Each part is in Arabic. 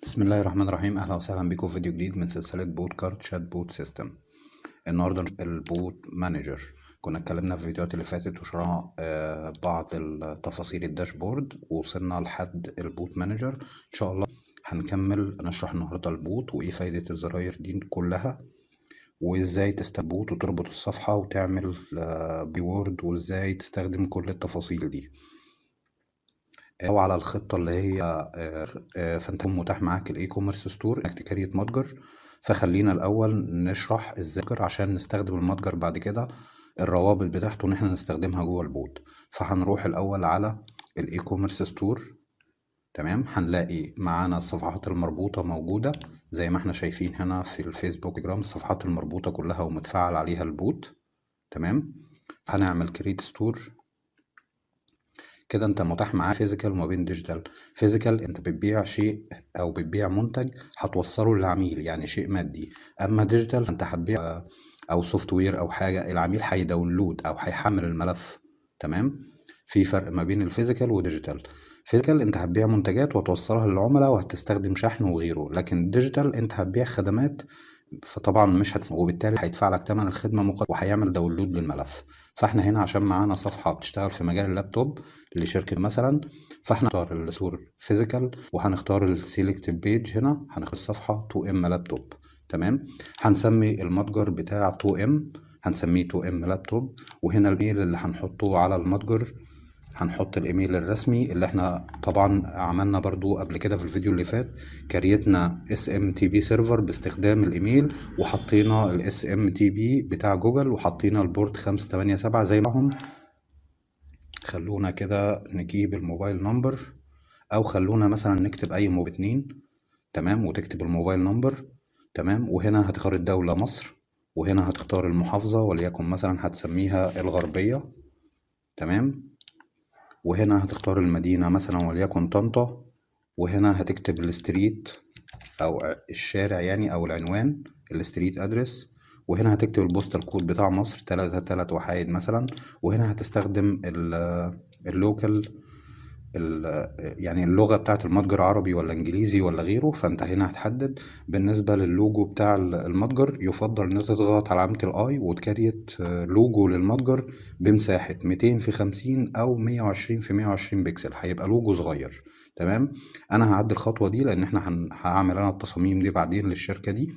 بسم الله الرحمن الرحيم. اهلا وسهلا بكم في فيديو جديد من سلسله بوت كارت شات بوت سيستم. النهارده البوت مانجر. كنا اتكلمنا في الفيديوهات اللي فاتت وشرحنا بعض التفاصيل الداشبورد ووصلنا لحد البوت مانجر. ان شاء الله هنكمل نشرح النهارده البوت وايه فايده الزراير دي كلها، وازاي تستخدم بوت وتربط الصفحه وتعمل بيورد، وازاي تستخدم كل التفاصيل دي او على الخطه اللي هي فانت يكون متاح معاك الاي كوميرس ستور انك تكريت متجر. فخلينا الاول نشرح ازاي عشان نستخدم المتجر بعد كده، الروابط بتاعته ان احنا نستخدمها جوه البوت. فهنروح الاول على الاي كوميرس ستور. تمام، هنلاقي معانا الصفحات المربوطه موجوده زي ما احنا شايفين هنا في الفيسبوك جرام، الصفحات المربوطه كلها ومتفعل عليها البوت. تمام، هنعمل كريت ستور كده. انت متاح معاه فيزيكال وما بين ديجيتال. فيزيكال انت بتبيع شيء او بتبيع منتج هتوصله للعميل، يعني شيء مادي. اما ديجيتال انت هتبيع او سوفت وير او حاجه العميل هيداونلود او هيحمل الملف. تمام، في فرق ما بين الفيزيكال وديجيتال. فيزيكال انت هتبيع منتجات وتوصلها للعملاء وهتستخدم شحن وغيره، لكن ديجيتال انت هتبيع خدمات، فطبعا مش وبالتالي هيدفع لك ثمن الخدمه وهيعمل داونلود للملف. فاحنا هنا عشان معانا صفحه بتشتغل في مجال اللابتوب لشركه مثلا، فاحنا هنختار الستور فيزيكال وهنختار السيلكت بيج. هنا هنختار الصفحه 2 ام لابتوب. تمام، هنسمي المتجر بتاع 2 ام، هنسميه 2 ام لابتوب. وهنا الايميل اللي هنحطه على المتجر هنحط الايميل الرسمي اللي احنا طبعا عملنا برضو قبل كده في الفيديو اللي فات، كريتنا SMTP سيرفر باستخدام الايميل وحطينا ال SMTP بتاع جوجل وحطينا البورت 587 زي ما هم. خلونا كده نجيب الموبايل نمبر، او خلونا مثلا نكتب اي موبايل 2. تمام، وتكتب الموبايل نمبر. تمام، وهنا هتختار الدولة مصر، وهنا هتختار المحافظة وليكن مثلا هتسميها الغربية. تمام، وهنا هتختار المدينة مثلا وليكن طنطا، وهنا هتكتب الستريت او الشارع يعني او العنوان الستريت ادرس، وهنا هتكتب البوستال كود بتاع مصر 33 مثلا، وهنا هتستخدم اللوكال يعني اللغة بتاعت المتجر عربي ولا انجليزي ولا غيره. فانت هنا هتحدد. بالنسبة للوجو بتاع المتجر يفضل ان انت تضغط على علامة الاي وتكريت لوجو للمتجر بمساحة 200 في 50 او 120 في 120 بكسل، هيبقى لوجو صغير. تمام، انا هعدي الخطوة دي لان احنا هعمل انا التصاميم دي بعدين للشركة دي.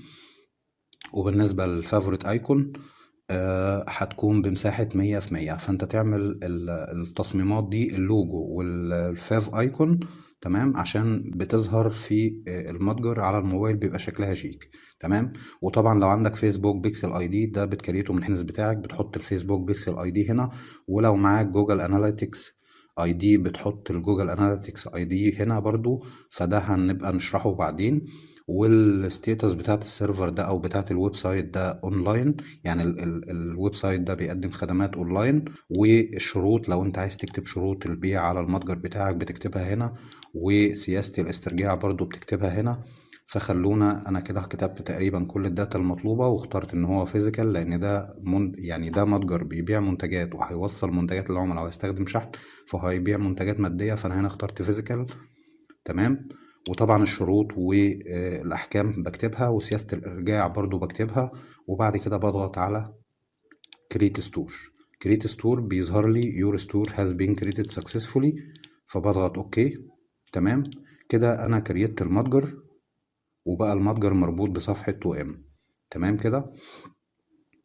وبالنسبة للفافوريت ايكون هتكون بمساحة 100 في 100. فانت تعمل التصميمات دي اللوجو والفاف ايكون. تمام، عشان بتظهر في المتجر على الموبايل بيبقى شكلها شيك. تمام، وطبعا لو عندك فيسبوك بيكسل اي دي ده بتكريته من الحنس بتاعك، بتحط الفيسبوك بيكسل اي دي هنا. ولو معاك جوجل اناليتكس اي دي بتحط الجوجل اناليتكس اي دي هنا برضو، فده هنبقى نشرحه بعدين. والستيتس بتاعت السيرفر ده او بتاعت الويب سايت ده اونلاين، يعني الويب سايت ده بيقدم خدمات اونلاين. والشروط لو انت عايز تكتب شروط البيع على المتجر بتاعك بتكتبها هنا، وسياسة الاسترجاع برضو بتكتبها هنا. فخلونا انا كده كتبت تقريبا كل الداتا المطلوبة، واخترت ان هو فيزيكال لان ده يعني ده متجر بيبيع منتجات وهيوصل منتجات للعملاء وهيستخدم شحن، فهيبيع منتجات مادية. فانا هنا اخترت فيزيكال. تمام، وطبعا الشروط والأحكام بكتبها وسياسة الإرجاع برضو بكتبها. وبعد كده بضغط على create store. create store بيظهر لي your store has been created successfully، فبضغط اوكي. تمام، كده انا كريت المتجر وبقى المتجر مربوط بصفحة 2M. تمام كده.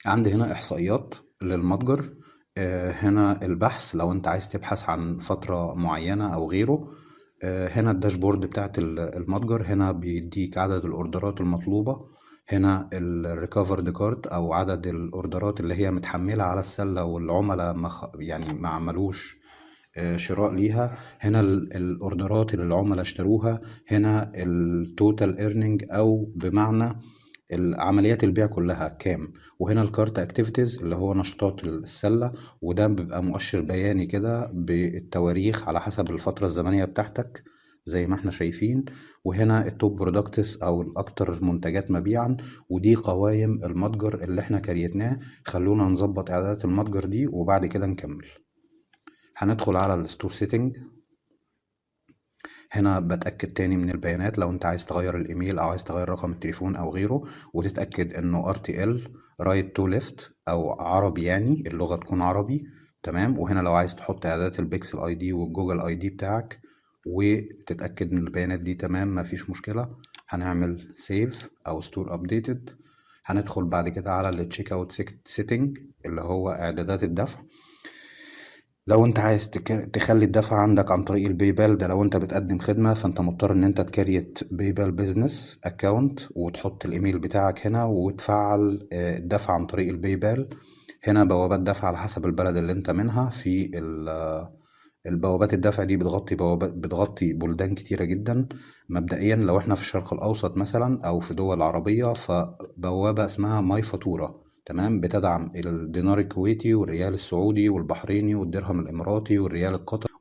عندي هنا احصائيات للمتجر. هنا البحث لو انت عايز تبحث عن فترة معينة او غيره. هنا الداشبورد بتاعت المتجر، هنا بيديك عدد الاوردرات المطلوبة. هنا الريكفرد كارت او عدد الاوردرات اللي هي متحملة على السلة والعملاء يعني ما عملوش شراء ليها. هنا الاوردرات اللي العملاء اشتروها. هنا التوتال ايرنينج او بمعنى عمليات البيع كلها كام. وهنا الكارت اكتيفيتيز اللي هو نشاطات السلة، وده بيبقى مؤشر بياني كده بالتواريخ على حسب الفترة الزمنية بتاعتك زي ما احنا شايفين. وهنا التوب برودكتس او الاكتر منتجات مبيعا، ودي قوائم المتجر اللي احنا كريتناه. خلونا نظبط اعدادات المتجر دي وبعد كده نكمل. هندخل على الستور سيتنج. هنا بتأكد تاني من البيانات لو انت عايز تغير الايميل او عايز تغير رقم التليفون او غيره، وتتأكد انه RTL right to left او عربي، يعني اللغة تكون عربي. تمام. وهنا لو عايز تحط اعدادات البيكسل اي دي والجوجل اي دي بتاعك، وتتأكد من البيانات دي تمام مفيش مشكلة. هنعمل سيف او ستور ابديتد. هندخل بعد كده على التشيك اوت سيتنج اللي هو اعدادات الدفع. لو انت عايز تخلي الدفع عندك عن طريق الباي بال، ده لو انت بتقدم خدمة فانت مضطر ان انت تكريت باي بال بيزنس اكاونت وتحط الايميل بتاعك هنا وتفعل الدفع عن طريق الباي بال. هنا بوابات دفع على حسب البلد اللي انت منها. في البوابات الدفع دي بتغطي بلدان كتيرة جدا. مبدئيا لو احنا في الشرق الاوسط مثلا او في دول عربية، فبوابة اسمها ماي فاتورة، تمام، بتدعم الدينار الكويتي والريال السعودي والبحريني والدرهم الاماراتي والريال القطري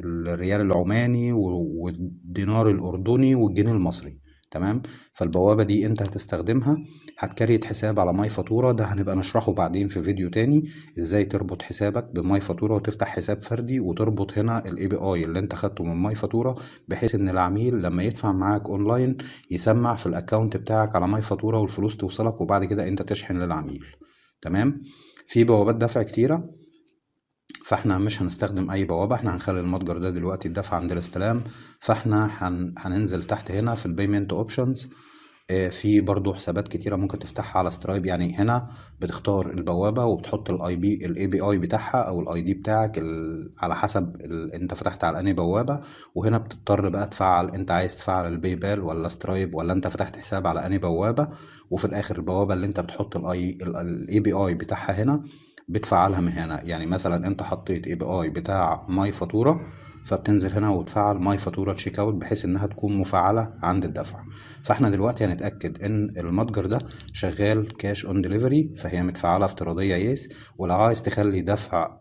والريال العماني والدينار الاردني والجنيه المصري. تمام. فالبوابة دي انت هتستخدمها، هتكريت حساب على ماي فاتورة. ده هنبقى نشرحه بعدين في فيديو تاني، ازاي تربط حسابك بماي فاتورة وتفتح حساب فردي وتربط هنا الاي بي اي اللي انت خدته من ماي فاتورة، بحيث ان العميل لما يدفع معاك اونلاين يسمع في الاكونت بتاعك على ماي فاتورة والفلوس توصلك، وبعد كده انت تشحن للعميل. تمام. في بوابات دفع كتيرة، فاحنا مش هنستخدم اي بوابة، احنا هنخلي المتجر ده دلوقتي الدفع عند الاستلام. فاحنا هننزل تحت هنا في البيمنت اوبشنز. في برضو حسابات كتيرة ممكن تفتحها على سترايب. يعني هنا بتختار البوابة وبتحط الاي بي اي بتاعها او الاي دي بتاعك على حسب انت فتحت على انهي بوابة. وهنا بتضطر بقى تفعل، انت عايز تفعل الباي بال ولا سترايب ولا انت فتحت حساب على انهي بوابة. وفي الاخر البوابة اللي انت بتحط الاي بي اي بتاعها هنا بتفعلها من هنا. يعني مثلا انت حطيت اي بي اي بتاع ماي فاتورة، فبتنزل هنا وتفعل ماي فاتورة تشيك اوت بحيث انها تكون مفعلة عند الدفع. فاحنا دلوقتي هنتأكد ان المتجر ده شغال كاش اون ديليفري، فهي متفعلة افتراضية يس. ولو عايز تخلي دفع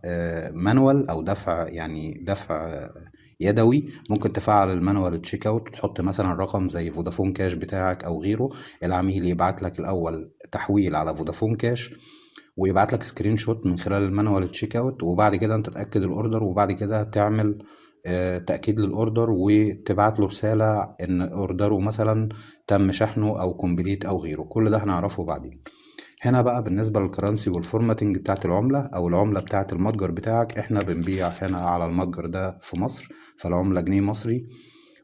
مانوال او دفع يعني دفع يدوي، ممكن تفعل المانوال تشيك اوت وتحط مثلا رقم زي فودافون كاش بتاعك او غيره. العميل يبعت لك الاول تحويل على فودافون كاش ويبعت لك سكرين شوت من خلال المانوال تشيك اوت، وبعد كده انت تاكد الاوردر، وبعد كده تعمل تاكيد للاوردر وتبعت له رساله ان اوردره مثلا تم شحنه او كومبليت او غيره. كل ده هنعرفه بعدين. هنا بقى بالنسبه للكرنسي والفورماتنج بتاعت العمله او العمله بتاعت المتجر بتاعك، احنا بنبيع هنا على المتجر ده في مصر فالعمله جنيه مصري،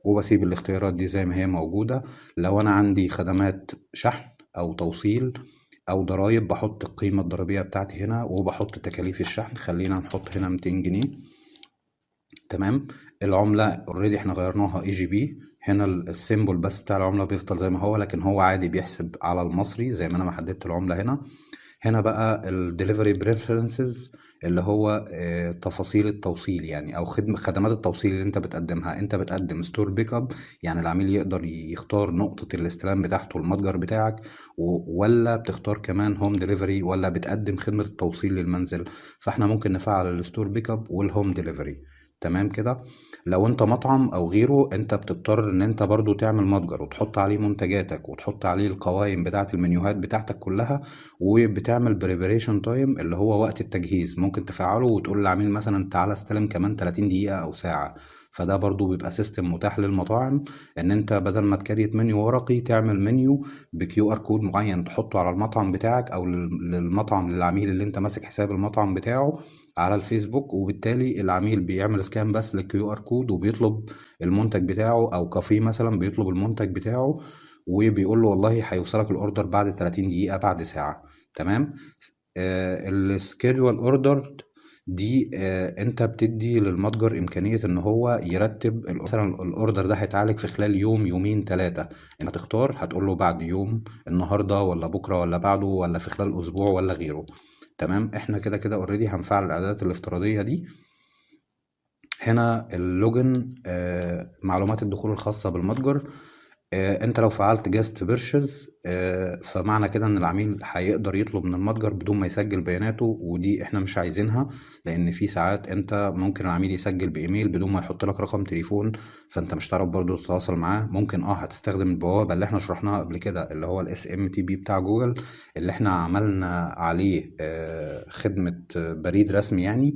وبسيب الاختيارات دي زي ما هي موجوده. لو انا عندي خدمات شحن او توصيل او ضرايب، بحط القيمة الضريبية بتاعتي هنا وبحط تكاليف الشحن. خلينا نحط هنا 200 جنيه. تمام. العملة اوريدي احنا غيرناها اي جي بي. هنا السيمبل بس بتاع العملة بيفضل زي ما هو، لكن هو عادي بيحسب على المصري زي ما انا ما حددت العملة هنا. هنا بقى الدليفري بريفرنسز اللي هو تفاصيل التوصيل، يعني او خدمات التوصيل اللي انت بتقدمها. انت بتقدم ستور بيك اب، يعني العميل يقدر يختار نقطة الاستلام بتاعته المتجر بتاعك، ولا بتختار كمان هوم دليفري، ولا بتقدم خدمة التوصيل للمنزل. فاحنا ممكن نفعل الستور بيك اب والهوم دليفري. تمام كده. لو انت مطعم او غيره، انت بتضطر ان انت برضو تعمل متجر وتحط عليه منتجاتك وتحط عليه القوائم بتاعة المنيوهات بتاعتك كلها، وبتعمل بريبريشن تايم اللي هو وقت التجهيز. ممكن تفعله وتقول للعميل مثلا تعالى استلم كمان 30 دقيقة او ساعة. فده برضو بيبقى سيستم متاح للمطاعم، ان انت بدل ما تكريت منيو ورقي تعمل منيو بكيو ار كود معين تحطه على المطعم بتاعك او للمطعم، للعميل اللي انت ماسك حساب المطعم بتاعه على الفيسبوك. وبالتالي العميل بيعمل سكان بس للكيو ار كود وبيطلب المنتج بتاعه، او كافيه مثلا بيطلب المنتج بتاعه وبيقول له والله هيوصلك الاوردر بعد 30 دقيقة بعد ساعة. تمام. السكيدول اوردر دي انت بتدي للمتجر امكانية ان هو يرتب مثلا الاوردر ده هيتعالج في خلال يوم يومين ثلاثة. انت هتختار، هتقول له بعد يوم، النهاردة ولا بكرة ولا بعده ولا في خلال اسبوع ولا غيره. تمام. احنا كده كده اوريدي هنفعل الاعدادات الافتراضية دي. هنا اللوجن معلومات الدخول الخاصة بالمتجر. انت لو فعلت جاست بيرشز فمعنى كده ان العميل هيقدر يطلب من المتجر بدون ما يسجل بياناته، ودي احنا مش عايزينها. لان في ساعات انت ممكن العميل يسجل بايميل بدون ما يحط لك رقم تليفون، فانت مش هتعرف برضه تتواصل معاه. ممكن هتستخدم البوابة اللي احنا شرحناها قبل كده اللي هو الاس ام تي بي بتاع جوجل، اللي احنا عملنا عليه خدمة بريد رسمي يعني.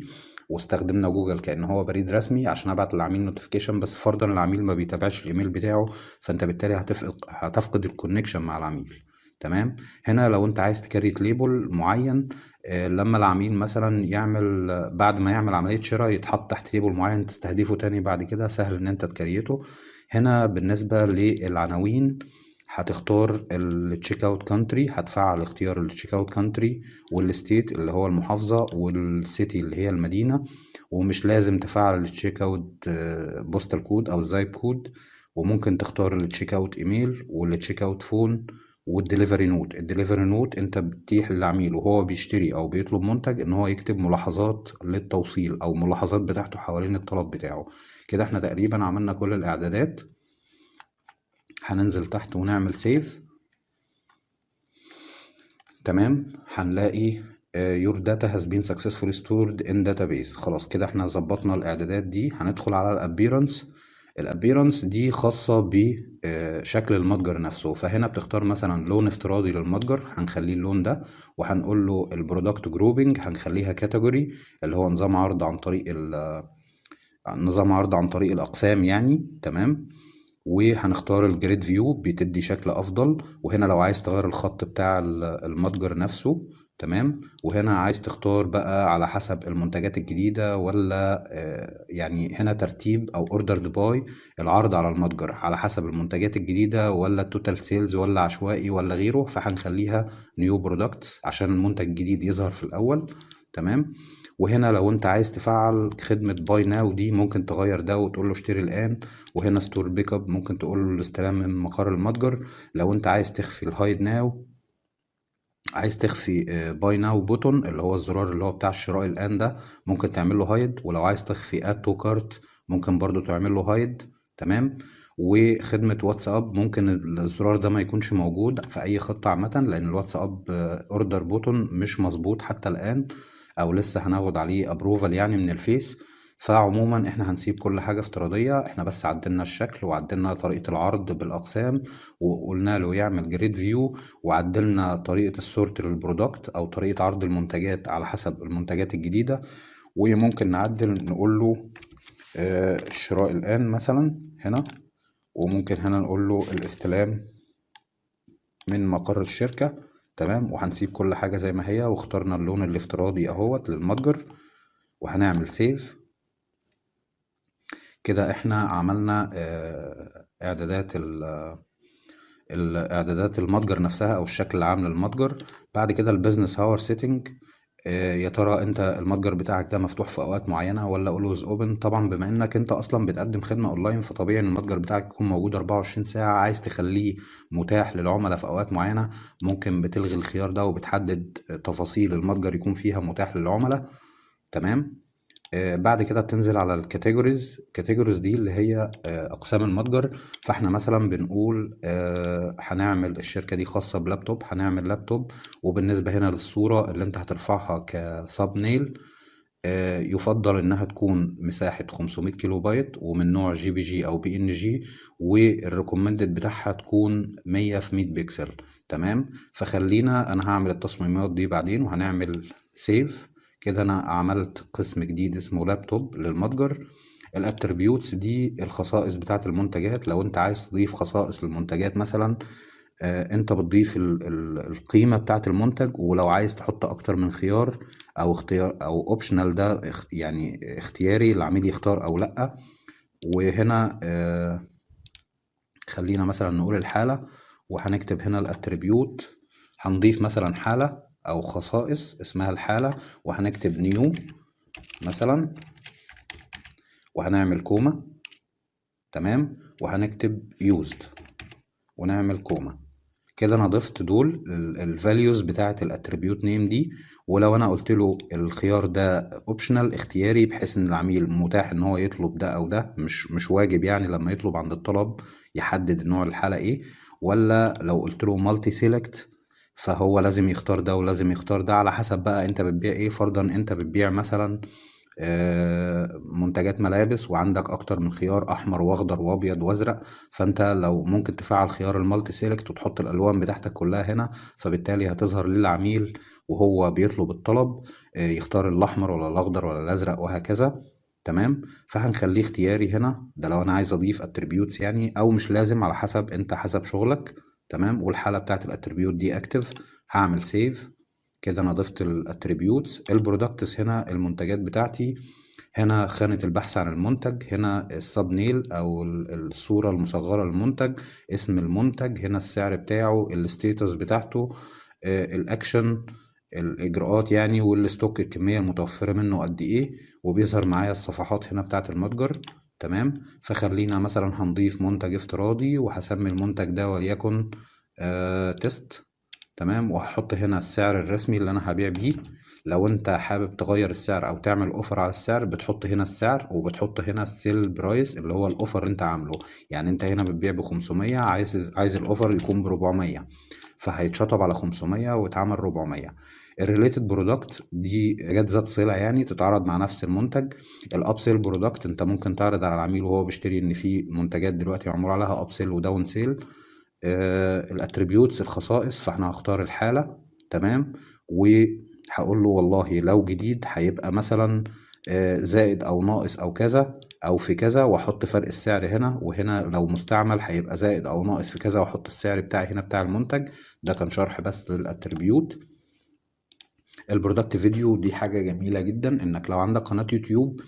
واستخدمنا جوجل كأن هو بريد رسمي عشان ابعت للعميل نوتيفيكيشن، بس فرضا العميل ما بيتابعش الايميل بتاعه، فانت بالتالي هتفقد الكونكشن مع العميل. تمام. هنا لو انت عايز تكريت ليبل معين، لما العميل مثلا يعمل بعد ما يعمل عملية شراء يتحط تحت ليبل معين تستهدفه تاني بعد كده، سهل ان انت تكريته. هنا بالنسبة للعناوين هتختار التشيك اوت كانتري، هتفعل اختيار التشيك اوت كانتري والستيت اللي هو المحافظة والسيتي اللي هي المدينة، ومش لازم تفعل التشيك اوت بوستال كود او الزايب كود. وممكن تختار التشيك اوت ايميل والتشيك اوت فون والدليفري نوت. الدليفري نوت انت بتتيح للعميل وهو بيشتري او بيطلب منتج ان هو يكتب ملاحظات للتوصيل او ملاحظات بتاعته حوالين الطلب بتاعه. كده احنا تقريبا عملنا كل الاعدادات. هننزل تحت ونعمل سيف. تمام. هنلاقي your data has been successfully stored in database. خلاص كده احنا ظبطنا الاعدادات دي. هندخل على الابيرنس. الابيرنس دي خاصة بشكل المتجر نفسه، فهنا بتختار مثلا لون افتراضي للمتجر هنخليه اللون ده، وهنقول له البرودكت جروبنج هنخليها كاتيجوري اللي هو نظام عرض عن طريق الاقسام يعني. تمام. وهنختار الجريد فيو بتدي شكل افضل. وهنا لو عايز تغير الخط بتاع المتجر نفسه. تمام. وهنا عايز تختار بقى على حسب المنتجات الجديدة ولا يعني هنا ترتيب او اوردرد باي العرض على المتجر على حسب المنتجات الجديدة ولا التوتال سيلز ولا عشوائي ولا غيره، فهنخليها نيو برودكتس عشان المنتج الجديد يظهر في الاول. تمام. وهنا لو انت عايز تفعل خدمة باي ناو دي ممكن تغير ده وتقول له اشتري الآن. وهنا ستور بيك اب ممكن تقول له الاستلام من مقر المتجر. لو انت عايز تخفي الهايد ناو، عايز تخفي باي ناو بوتون اللي هو الزرار اللي هو بتاع الشراء الآن ده، ممكن تعمل له هايد. ولو عايز تخفي اد تو كارت ممكن برضو تعمل له هايد. تمام. وخدمة واتساب ممكن الزرار ده ما يكونش موجود في أي خطة عامة، لأن الواتساب اوردر بوتون مش مظبوط حتى الآن، أو لسه هناخد عليه ابروفال يعني من الفيس. فعموما احنا هنسيب كل حاجة افتراضية، احنا بس عدلنا الشكل وعدلنا طريقة العرض بالأقسام وقلنا له يعمل جريد فيو، وعدلنا طريقة السورت للبرودكت أو طريقة عرض المنتجات على حسب المنتجات الجديدة. وممكن نعدل نقول له الشراء الآن مثلا هنا، وممكن هنا نقول له الاستلام من مقر الشركة. تمام. وهنسيب كل حاجة زي ما هي، واخترنا اللون الافتراضي اهوت للمتجر، وهنعمل سيف. كده احنا عملنا اعدادات المتجر نفسها او الشكل العام للمتجر. بعد كده البيزنس هاور سيتنج. يا ترى انت المتجر بتاعك ده مفتوح في اوقات معينه ولا اولويز اوبن؟ طبعا بما انك انت اصلا بتقدم خدمه اونلاين فطبيعي ان المتجر بتاعك يكون موجود 24 ساعه. عايز تخليه متاح للعملاء في اوقات معينه ممكن بتلغي الخيار ده وبتحدد تفاصيل المتجر يكون فيها متاح للعملاء. تمام. بعد كده بتنزل على الكاتيجوريز دي اللي هي اقسام المتجر. فاحنا مثلا بنقول هنعمل الشركة دي خاصة بلابتوب، هنعمل لابتوب. وبالنسبة هنا للصورة اللي انت هترفعها كساب نيل، يفضل انها تكون مساحة 500 كيلو بايت ومن نوع جي بي جي او بي ان جي، والريكومندد بتاعها تكون 100 في 100 بكسل. تمام. فخلينا انا هعمل التصميمات دي بعدين وهنعمل سيف. كده انا عملت قسم جديد اسمه لابتوب للمتجر. الاتريبيوتس دي الخصائص بتاعت المنتجات. لو انت عايز تضيف خصائص للمنتجات مثلا انت بتضيف القيمة بتاعت المنتج، ولو عايز تحط اكتر من خيار او اختيار او اوبشنال ده يعني اختياري العميل يختار او لا. وهنا خلينا مثلا نقول الحالة، وهنكتب هنا الاتريبيوت. هنضيف مثلا حالة او خصائص اسمها الحالة، وهنكتب نيو مثلا، وهنعمل كوما. تمام. وهنكتب يوزد ونعمل كوما. كده انا ضفت دول الفاليوز بتاعه الاتريبيوت نيم دي. ولو انا قلت له الخيار ده اوبشنال اختياري بحيث ان العميل متاح ان هو يطلب ده او ده، مش واجب يعني لما يطلب عند الطلب يحدد نوع الحالة ايه. ولا لو قلت له مالتي سيلكت فهو لازم يختار ده ولازم يختار ده على حسب بقى انت بتبيع ايه. فرضا انت بتبيع مثلا منتجات ملابس وعندك اكتر من خيار احمر واخضر وابيض وازرق، فانت لو ممكن تفعل خيار المالتي سيلكت وتحط الالوان بتاعتك كلها هنا، فبالتالي هتظهر للعميل وهو بيطلب الطلب يختار الأحمر ولا الأخضر ولا الأزرق وهكذا. تمام. فهنخليه اختياري هنا، ده لو أنا عايز أضيف اتريبيوتس يعني، أو مش لازم، على حسب أنت حسب شغلك. تمام. والحالة بتاعت الاتريبيوت دي اكتف. هعمل سيف كده، انا ضفت الاتريبيوتس. البرودكتس هنا المنتجات بتاعتي، هنا خانة البحث عن المنتج، هنا السب نيل او الصورة المصغرة للمنتج، اسم المنتج، هنا السعر بتاعه، الستيتس بتاعته، الاكشن، الاجراءات يعني، والستوك الكمية المتوفرة منه قد ايه، وبيظهر معايا الصفحات هنا بتاعت المتجر. تمام. فخلينا مثلا هنضيف منتج افتراضي، وهسمي المنتج ده وليكن تيست. تمام. وهحط هنا السعر الرسمي اللي انا هبيع بيه. لو انت حابب تغير السعر او تعمل اوفر على السعر، بتحط هنا السعر، وبتحط هنا السيل برايس اللي هو الاوفر اللي انت عامله. يعني انت هنا بتبيع ب 500، عايز الاوفر يكون ب 400، فهيتشطب على 500 ويتعمل 400. الريليتد برودكت دي جت ذات صلة يعني، تتعرض مع نفس المنتج. الاب سيل برودكت انت ممكن تعرض على العميل وهو بيشتري ان في منتجات دلوقتي معمول عليها اب سيل وداون سيل. الاتريبيوتس الخصائص، فاحنا هختار الحالة. تمام. وهقول له والله لو جديد هيبقى مثلا زائد او ناقص او كذا او في كذا، واحط فرق السعر هنا. وهنا لو مستعمل هيبقى زائد او ناقص في كذا، واحط السعر بتاعي هنا بتاع المنتج. ده كان شرح بس للاتريبيوت. البرودكت فيديو دي حاجة جميلة جدا، انك لو عندك قناة يوتيوب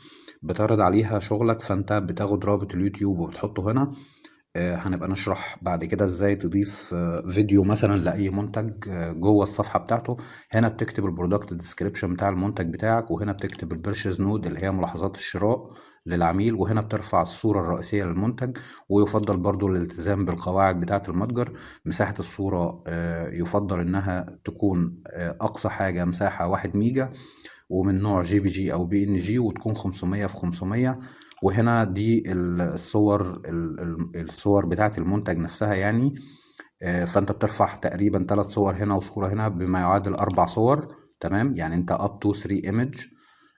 بتعرض عليها شغلك، فانت بتاخد رابط اليوتيوب وبتحطه هنا. هنبقى نشرح بعد كده ازاي تضيف فيديو مثلا لأي منتج جوه الصفحة بتاعته. هنا بتكتب البرودكت ديسكريبشن بتاع المنتج بتاعك، وهنا بتكتب البيرشيز نود اللي هي ملاحظات الشراء للعميل، وهنا بترفع الصورة الرئيسية للمنتج. ويفضل برضو الالتزام بالقواعد بتاعة المتجر. مساحة الصورة يفضل انها تكون اقصى حاجة مساحة 1 ميجا، ومن نوع جي بي جي او بي ان جي، وتكون 500 في 500. وهنا دي الصور بتاعة المنتج نفسها يعني. فانت بترفع تقريبا 3 صور هنا وصورة هنا، بما يعادل 4 صور. تمام. يعني انت up to 3 image.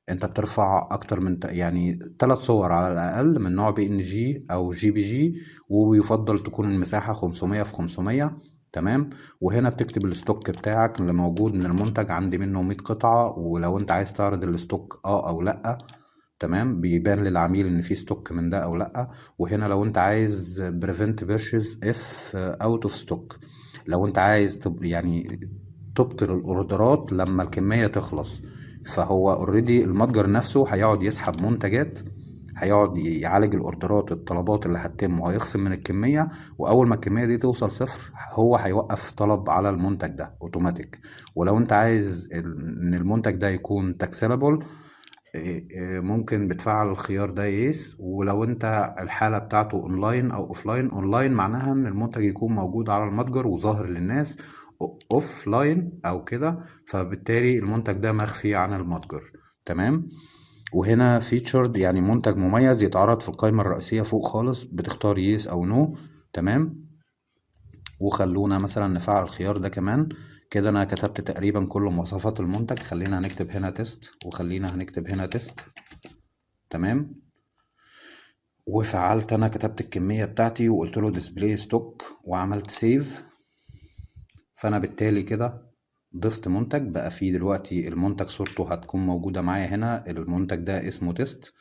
انت بترفع اكتر من يعني 3 صور على الاقل من نوع بي ان جي او جي بي جي، ويفضل تكون المساحة 500 في 500. تمام. وهنا بتكتب الستوك بتاعك اللي موجود من المنتج، عندي منه 100 قطعة، ولو انت عايز تعرض الستوك او لا. تمام. بيبان للعميل ان في ستوك من ده او لا. وهنا لو انت عايز بريفنت بيرشيز اف اوت اوف ستوك، لو انت عايز يعني تبطل الاوردرات لما الكمية تخلص. فهو اوريدي المتجر نفسه هيقعد يسحب منتجات، هيقعد يعالج الاوردرات الطلبات اللي هتتم، وهيخصم من الكمية. واول ما الكمية دي توصل صفر، هو هيوقف طلب على المنتج ده اوتوماتيك. ولو انت عايز ان المنتج ده يكون تاكسيلابل، ممكن بتفعل الخيار ده يس. ولو انت الحالة بتاعته اونلاين او اوفلاين، اونلاين معناها ان المنتج يكون موجود على المتجر وظاهر للناس، اوف لاين او كده، فبالتالي المنتج ده مخفي عن المتجر. تمام. وهنا فيتشرد يعني منتج مميز يتعرض في القائمة الرئيسية فوق خالص، بتختار يس او نو. تمام. وخلونا مثلا نفعل الخيار ده كمان. كده انا كتبت تقريبا كل مواصفات المنتج. خلينا هنكتب هنا تيست، وخلينا هنكتب هنا تيست. تمام. وفعلت، انا كتبت الكمية بتاعتي وقلت له ديسبلاي ستوك وعملت سيف. فانا بالتالي كده ضفت منتج بقى فيه دلوقتي المنتج صورته هتكون موجودة معايا هنا. المنتج ده اسمه تيست،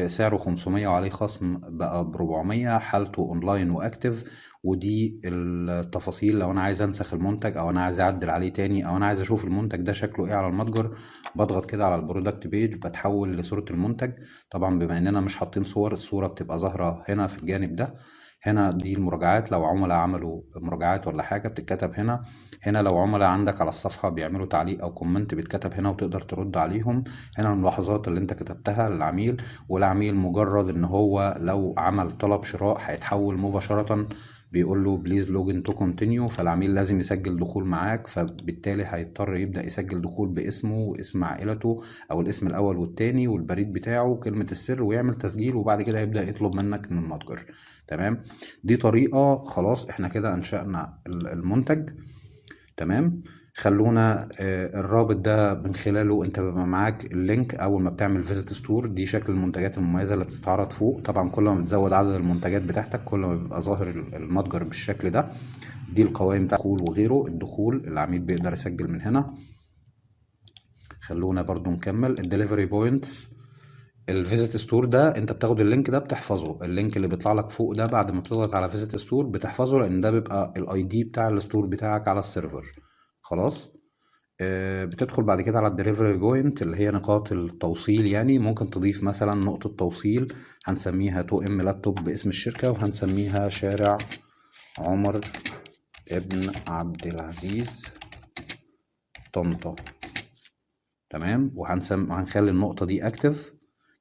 سعره 500 وعليه خصم بقى ب400، حالته اونلاين واكتف. ودي التفاصيل لو انا عايز انسخ المنتج، او انا عايز اعدل عليه تاني، او انا عايز اشوف المنتج ده شكله ايه على المتجر. بضغط كده على البرودكت بيج، بتحول لصورة المنتج. طبعا بما اننا مش حاطين صور، الصورة بتبقى ظاهرة هنا في الجانب ده. هنا دي المراجعات، لو عملاء عملوا مراجعات ولا حاجة بتتكتب هنا. هنا لو عملاء عندك على الصفحة بيعملوا تعليق أو كومنت بيتكتب هنا، وتقدر ترد عليهم. هنا الملاحظات اللي انت كتبتها للعميل. والعميل مجرد ان هو لو عمل طلب شراء هيتحول مباشرة، بيقول له بليز لوجن تو كونتينيو. فالعميل لازم يسجل دخول معاك، فبالتالي هيضطر يبدأ يسجل دخول باسمه واسم عائلته، او الاسم الاول والتاني والبريد بتاعه وكلمة السر، ويعمل تسجيل، وبعد كده يبدأ يطلب منك من المتجر. تمام. دي طريقة. خلاص احنا كده انشأنا المنتج. تمام. خلونا الرابط ده من خلاله انت بيبقى معاك اللينك اول ما بتعمل فيزيت ستور. دي شكل المنتجات المميزه اللي بتتعرض فوق. طبعا كل ما بتزود عدد المنتجات بتاعتك، كل ما بيبقى ظاهر المتجر بالشكل ده. دي القوائم بتاع الدخول وغيره. الدخول العميل بيقدر يسجل من هنا. خلونا برضو نكمل الدليفري بوينتس. الفيزيت ستور ده انت بتاخد اللينك ده بتحفظه، اللينك اللي بيطلع لك فوق ده بعد ما بتضغط على فيزيت ستور بتحفظه، لان ده بيبقى الاي دي بتاع الستور بتاعك على السيرفر. خلاص. بتدخل بعد كده على الدليفري بوينت اللي هي نقاط التوصيل، يعني ممكن تضيف مثلا نقطة توصيل هنسميها 2M لابتوب باسم الشركة، وهنسميها شارع عمر ابن عبد العزيز طنطا. تمام. وهنخلي النقطة دي اكتف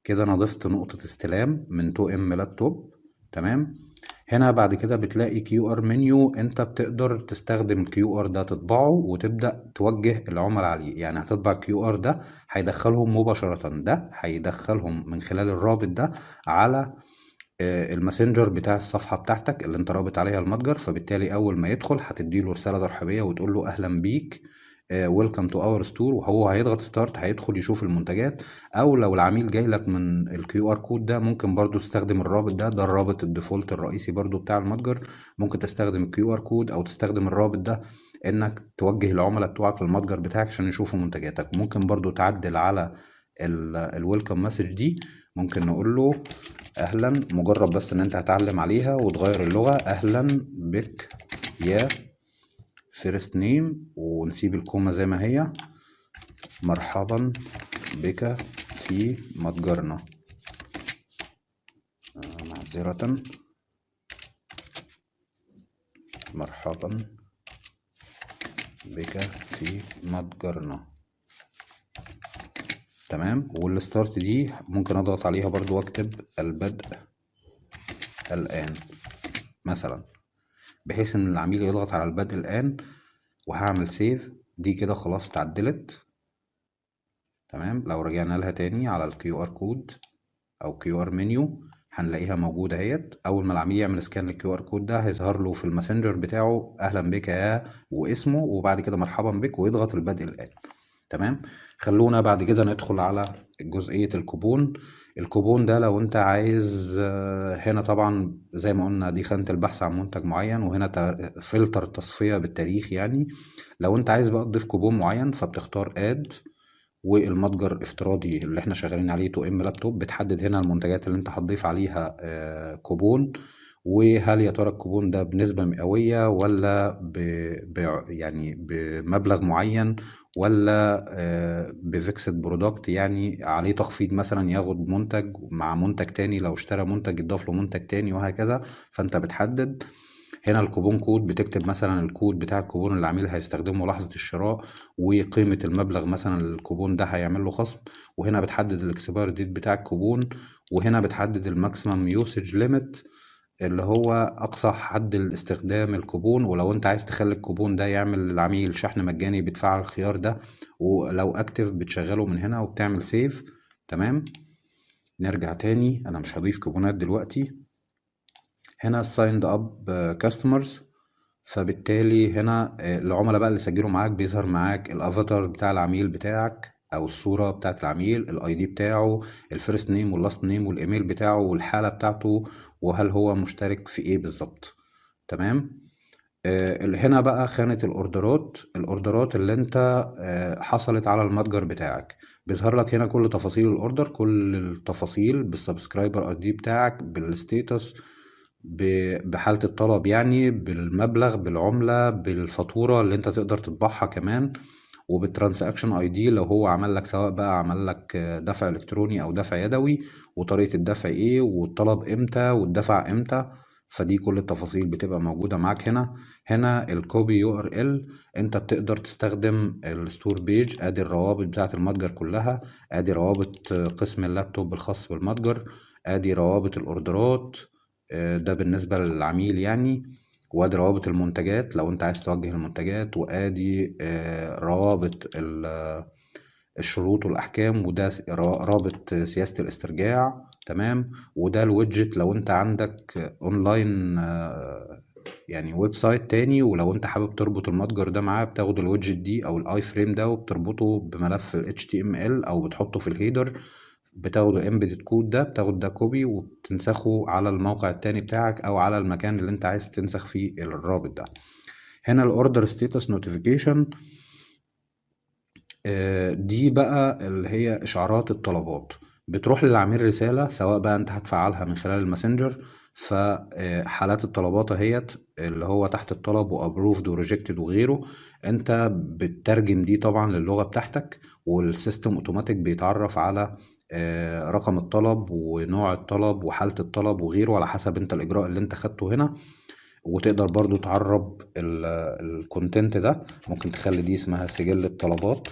كده. انا ضفت نقطة استلام من 2M لابتوب. تمام. هنا بعد كده بتلاقي QR منيو، انت بتقدر تستخدم QR ده تطبعه وتبدأ توجه العملاء عليه. يعني هتطبع QR ده هيدخلهم مباشرة، ده هيدخلهم من خلال الرابط ده على الماسنجر بتاع الصفحة بتاعتك اللي انت رابط عليها المتجر. فبالتالي اول ما يدخل هتديله رسالة ترحيبية وتقول له اهلا بيك، ويلكم تو اور ستور، وهو هيضغط ستارت هيدخل يشوف المنتجات. او لو العميل جاي لك من الكيو ار كود ده ممكن برضو تستخدم الرابط ده الرابط الديفولت الرئيسي برضو بتاع المتجر. ممكن تستخدم الكيو ار كود او تستخدم الرابط ده انك توجه العملاء بتوعك للمتجر بتاعك عشان يشوفوا منتجاتك. ممكن برضو تعدل على الويلكم مسج دي. ممكن نقول له اهلا، مجرد بس ان انت هتعلم عليها وتغير اللغة، اهلا بك يا فيرست نيم، ونسيب الكومة زي ما هي، مرحبا بك في متجرنا، معذرة، مرحبا بك في متجرنا. تمام. والستارت دي ممكن اضغط عليها برضو واكتب البدء الآن مثلا، بحيث ان العميل يضغط على البدء الآن. وهعمل سيف. دي كده خلاص اتعدلت. تمام. لو رجعنا لها تاني على الكيو ار كود او كيو ار منيو هنلاقيها موجودة اهيت. اول ما العميل يعمل سكان للكيو ار كود ده هيظهر له في الماسنجر بتاعه اهلا بك يا واسمه، وبعد كده مرحبا بك، ويضغط البدء الآن. تمام. خلونا بعد كده ندخل على جزئية الكوبون. الكوبون ده لو انت عايز، هنا طبعا زي ما قلنا دي خانة البحث عن منتج معين، وهنا فلتر تصفية بالتاريخ يعني. لو انت عايز بقى تضيف كوبون معين فبتختار اد، والمتجر افتراضي اللي احنا شغالين عليه 2M لابتوب، بتحدد هنا المنتجات اللي انت هتضيف عليها كوبون. وهل يا ترى الكوبون ده بنسبة مئوية ولا يعني بمبلغ معين، ولا بفيكسد برودكت يعني عليه تخفيض، مثلا ياخد منتج مع منتج تاني، لو اشترى منتج يضاف له منتج تاني وهكذا. فانت بتحدد هنا الكوبون كود، بتكتب مثلا الكود بتاع الكوبون اللي العميل هيستخدمه لحظة الشراء، وقيمة المبلغ مثلا الكوبون ده هيعمل له خصم. وهنا بتحدد الاكسباير ديت بتاع الكوبون. وهنا بتحدد الماكسيمم يوسج ليميت اللي هو اقصى حد الاستخدام الكوبون. ولو انت عايز تخلي الكوبون ده يعمل للعميل شحن مجاني بتفعل الخيار ده، ولو اكتف بتشغله من هنا وبتعمل سيف. تمام. نرجع تاني، انا مش هضيف كوبونات دلوقتي. هنا signed up customers. فبالتالي هنا العملاء بقى اللي سجلوا معاك بيظهر معاك الافاتار بتاع العميل بتاعك او الصورة بتاعت العميل، الاي دي بتاعه، الفيرست نيم واللاست نيم والايميل بتاعه والحالة بتاعته، وهل هو مشترك في ايه بالظبط. تمام. هنا بقى خانة الاوردرات اللي انت حصلت على المتجر بتاعك. بيظهر لك هنا كل تفاصيل الاوردر، كل التفاصيل بالسبسكرايبر اي دي بتاعك، بالستيتس، بحالة الطلب يعني، بالمبلغ، بالعملة، بالفاتورة اللي انت تقدر تطبعها كمان، وبالترانزاكشن اي دي لو هو عمل لك، سواء بقى عمل لك دفع الكتروني او دفع يدوي، وطريقة الدفع ايه، والطلب امتى، والدفع امتى. فدي كل التفاصيل بتبقى موجودة معاك هنا. هنا الكوبي يو ار ال، انت بتقدر تستخدم الستور بيج. ادي الروابط بتاعة المتجر كلها، ادي روابط قسم اللابتوب الخاص بالمتجر، ادي روابط الاوردرات، ده بالنسبة للعميل يعني. وادي روابط المنتجات لو انت عايز توجه المنتجات، وادي روابط الشروط والاحكام، وده رابط سياسة الاسترجاع. تمام. وده الويدجت لو انت عندك اونلاين يعني ويب سايت تاني، ولو انت حابب تربط المتجر ده معاه بتاخد الويدجت دي او الاي فريم ده وبتربطه بملف HTML او بتحطه في الهيدر، بتاخده امبيدد كود ده، بتاخد ده كوبي وبتنسخه على الموقع التاني بتاعك او على المكان اللي انت عايز تنسخ فيه الرابط ده. هنا الاوردر ستيتس نوتيفيكيشن. دي بقى اللي هي إشعارات الطلبات، بتروح للعميل رسالة سواء بقى أنت هتفعلها من خلال الماسنجر. فحالات الطلبات اهيت اللي هو تحت الطلب وابروفد وريجكتد وغيره، انت بتترجم دي طبعا للغة بتاعتك، والسيستم اوتوماتيك بيتعرف على رقم الطلب ونوع الطلب وحالة الطلب وغيره على حسب انت الإجراء اللي انت خدته هنا. وتقدر برضو تعرب الكونتنت ده، ممكن تخلي دي اسمها سجل الطلبات.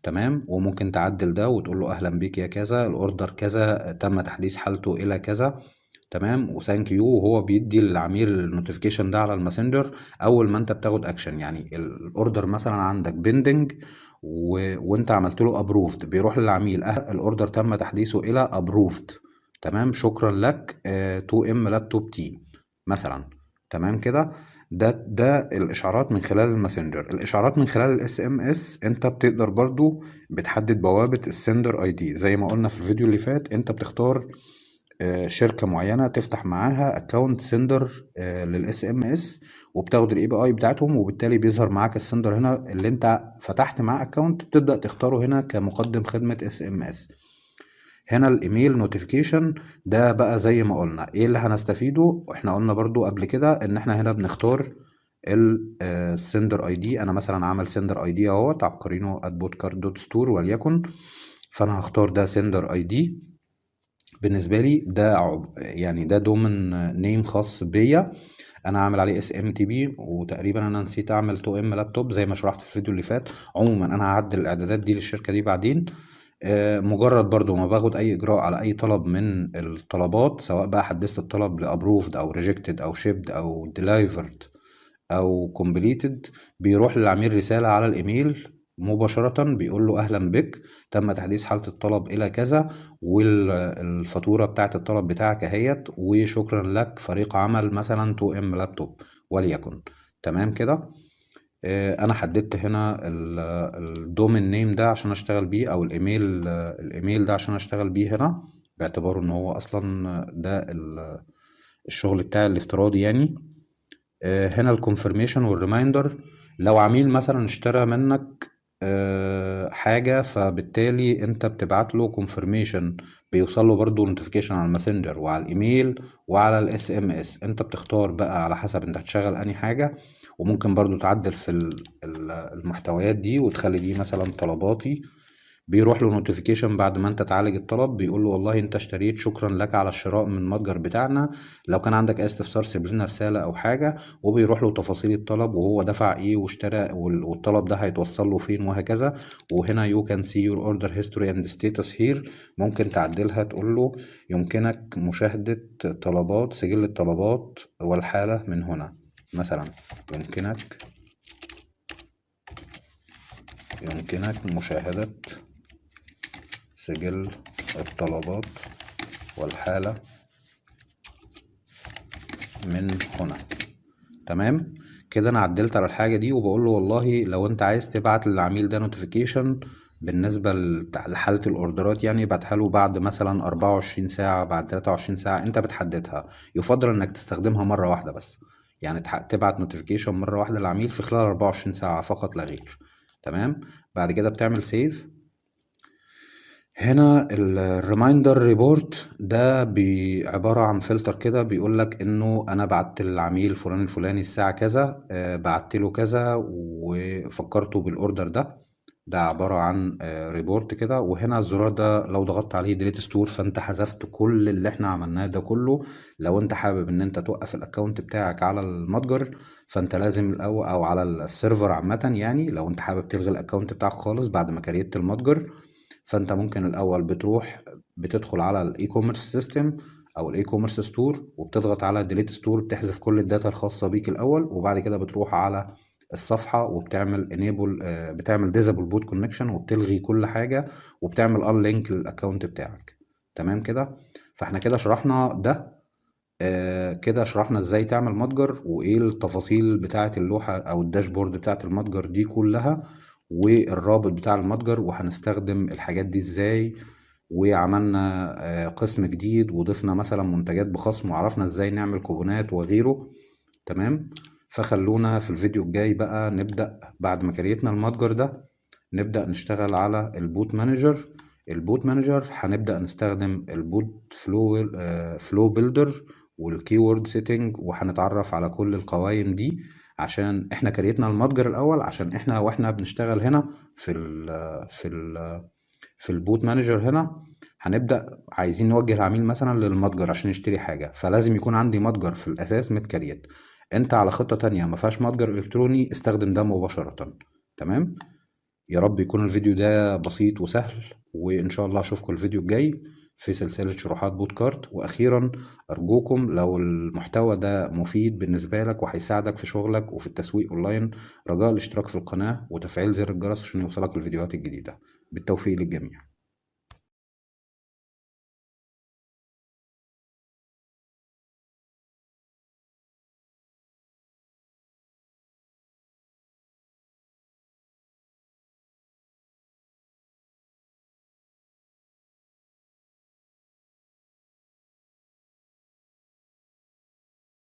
تمام، وممكن تعدل ده وتقول له اهلا بيك يا كذا، الاوردر كذا تم تحديث حالته الى كذا. تمام، وثانك يو، وهو بيدي للعميل النوتيفيكيشن ده على الماسنجر اول ما انت بتاخد اكشن. يعني الاوردر مثلا عندك بيندنج وانت عملت له ابروفد، بيروح للعميل الاوردر تم تحديثه الى ابروفد. تمام، شكرا لك 2 ام لابتوب تي مثلا. تمام كده. ده الاشعارات من خلال الماسنجر. الاشعارات من خلال الاس ام اس انت بتقدر برضو بتحدد بوابة السندر اي دي زي ما قلنا في الفيديو اللي فات. انت بتختار شركة معينة تفتح معاها اكونت سندر للاس ام اس، وبتاخد الاي بي اي بتاعتهم، وبالتالي بيظهر معاك السندر هنا اللي انت فتحت معاه اكونت، بتبدأ تختاره هنا كمقدم خدمة اس ام اس. هنا الايميل نوتيفيكيشن ده بقى زي ما قلنا ايه اللي هنستفيده. احنا قلنا برضو قبل كده ان احنا هنا بنختار السندر اي دي. انا مثلا عامل سندر اي دي اهوت عبقرينو @بودكارت.ستور وليكن، فانا هختار ده سندر اي دي. بالنسبه لي ده يعني ده دومن نيم خاص بيا، انا عامل عليه اس ام تي بي، وتقريبا انا نسيت اعمل 2 ام لابتوب زي ما شرحت في الفيديو اللي فات. عموما انا هعدل الاعدادات دي للشركه دي بعدين. مجرد برضو ما باخد اي اجراء على اي طلب من الطلبات، سواء بقى حدثت الطلب لابروفد او ريجكتد او شيبد او ديلايفرد او كومبليتد، بيروح للعميل رسالة على الايميل مباشرة بيقول له اهلا بك، تم تحديث حالة الطلب الى كذا، والفاتورة بتاعت الطلب بتاعك اهيت، وشكرا لك فريق عمل مثلا 2 ام لابتوب وليكن. تمام كده. انا حددت هنا الدومين نيم ده عشان اشتغل بيه، او الايميل ده عشان اشتغل بيه هنا، باعتباره ان هو اصلا ده الشغل بتاعي الافتراضي يعني. هنا الكونفirmation والريمايندر، لو عميل مثلا اشترى منك حاجة، فبالتالي انت بتبعت له confirmation، بيوصل له برضو notification على الماسنجر وعلى الايميل وعلى الاس ام اس. انت بتختار بقى على حسب انت هتشغل انهي حاجة، وممكن برضو تعدل في المحتويات دي وتخلي دي مثلا طلباتي. بيروح له نوتيفيكيشن بعد ما انت تعالج الطلب، بيقول له والله انت اشتريت، شكرا لك على الشراء من المتجر بتاعنا، لو كان عندك اي استفسار سيب لنا رسالة او حاجة. وبيروح له تفاصيل الطلب وهو دفع ايه واشترى والطلب ده هيتوصل له فين وهكذا. وهنا you can see your order history and status here، ممكن تعدلها تقول له يمكنك مشاهدة طلبات سجل الطلبات والحالة من هنا مثلا. يمكنك مشاهدة سجل الطلبات والحالة من هنا. تمام كده، انا عدلت على الحاجة دي، وبقول له والله لو انت عايز تبعت للعميل ده نوتيفيكيشن بالنسبة لحالة الاوردرات، يعني ابعتها له بعد مثلا 24 ساعة، بعد 23 ساعة، انت بتحددها. يفضل انك تستخدمها مرة واحدة بس، يعني تبعت نوتيفيكيشن مرة واحدة للعميل في خلال 24 ساعة فقط لا غير. تمام، بعد كده بتعمل سيف. هنا الريمايندر ريبورت ده عبارة عن فلتر كده بيقول لك انه انا بعت للعميل فلان الفلاني الساعة كذا، بعت له كذا وفكرته بالاوردر ده عبارة عن ريبورت كده. وهنا الزرار ده لو ضغطت عليه ديليت ستور، فانت حذفت كل اللي احنا عملناه ده كله. لو انت حابب ان انت توقف الاكونت بتاعك على المتجر، فانت لازم الاول، او على السيرفر عامة، يعني لو انت حابب تلغي الاكونت بتاعك خالص بعد ما كريت المتجر، فانت ممكن الاول بتروح بتدخل على الاي كوميرس سيستم او الاي كوميرس ستور، وبتضغط على ديليت ستور، بتحذف كل الداتا الخاصة بيك الاول، وبعد كده بتروح على الصفحة وبتعمل enable بتعمل disable boot connection وبتلغي كل حاجة، وبتعمل unlink للاكونت بتاعك. تمام كده. فاحنا كده شرحنا ده. كده شرحنا ازاي تعمل متجر، وايه التفاصيل بتاعة اللوحة او الداشبورد بتاعة المتجر دي كلها، والرابط بتاع المتجر، وهنستخدم الحاجات دي ازاي. وعملنا قسم جديد، وضفنا مثلا منتجات بخصم، وعرفنا ازاي نعمل كوبونات وغيره. تمام. فخلونا في الفيديو الجاي بقى نبدأ بعد ما كريتنا المتجر ده، نبدأ نشتغل على البوت مانجر. البوت مانجر هنبدأ نستخدم البوت فلو بيلدر والكيورد سيتنج، وهنتعرف على كل القوائم دي عشان احنا كريتنا المتجر الاول، عشان احنا واحنا بنشتغل هنا في البوت مانجر هنا هنبدأ عايزين نوجه العميل مثلا للمتجر عشان يشتري حاجة، فلازم يكون عندي متجر في الأساس متكريت. انت على خطة تانية ما فيهاش متجر إلكتروني، استخدم ده مباشرة. تمام. يا رب يكون الفيديو ده بسيط وسهل، وإن شاء الله أشوفكم الفيديو الجاي في سلسلة شروحات بودكارت. وأخيرا أرجوكم لو المحتوى ده مفيد بالنسبة لك وهيساعدك في شغلك وفي التسويق أونلاين، رجاء الاشتراك في القناة وتفعيل زر الجرس عشان يوصلك الفيديوهات الجديدة. بالتوفيق للجميع.